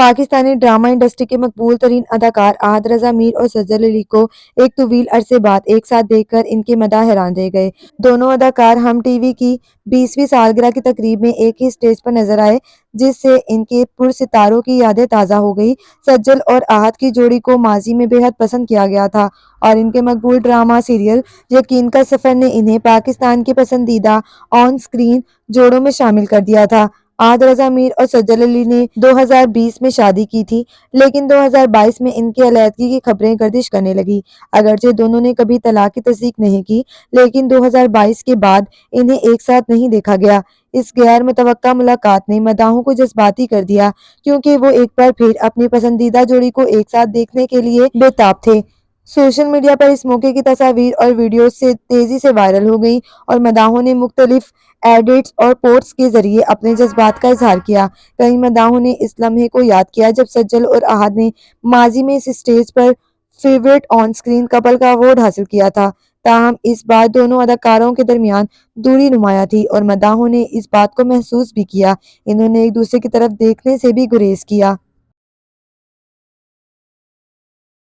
Pakistani drama industry کے مقبول ترین اداکار احد رضا میر اور سجل علی کو ایک طویل عرصے بعد ایک ساتھ دیکھ کر ان کے مداح حیران رہ گئے۔ دونوں اداکار ہم ٹی وی کی 20ویں سالگرہ کی تقریب میں ایک ہی اسٹیج پر نظر آئے، جس سے ان کے پرستاروں کی یادیں تازہ ہو گئی۔ سجل اور احد کی جوڑی کو ماضی میں بے حد پسند کیا گیا تھا اور ان کے مقبول ڈرامہ سیریل یقین کا سفر نے انہیں پاکستان کے پسندیدہ آن اسکرین جوڑوں میں شامل کر دیا تھا۔ احد رضا میر اور سجل علی نے 2020 میں شادی کی تھی، لیکن 2022 میں ان کی علیحدگی کی خبریں گردش کرنے لگیں۔ اگرچہ دونوں نے کبھی طلاق کی تصدیق نہیں کی، لیکن 2022 کے بعد انہیں ایک ساتھ نہیں دیکھا گیا۔ اس غیر متوقع ملاقات نے مداحوں کو جذباتی کر دیا، کیونکہ وہ ایک بار پھر اپنی پسندیدہ جوڑی کو ایک ساتھ دیکھنے کے لیے بے تاب تھے۔ سوشل میڈیا پر اس موقع کی تصاویر اور ویڈیوز تیزی سے وائرل ہو گئیں اور مداحوں نے مختلف ایڈٹس اور پوسٹس کے ذریعے اپنے جذبات کا اظہار کیا۔ کئی مداحوں نے اس لمحے کو یاد کیا جب سجل اور احد نے ماضی میں اس اسٹیج پر فیورٹ آن اسکرین کپل کا ایوارڈ حاصل کیا تھا۔ تاہم اس بار دونوں اداکاروں کے درمیان دوری نمایاں تھی اور مداحوں نے اس بات کو محسوس بھی کیا۔ انہوں نے ایک دوسرے کی طرف دیکھنے سے بھی گریز کیا۔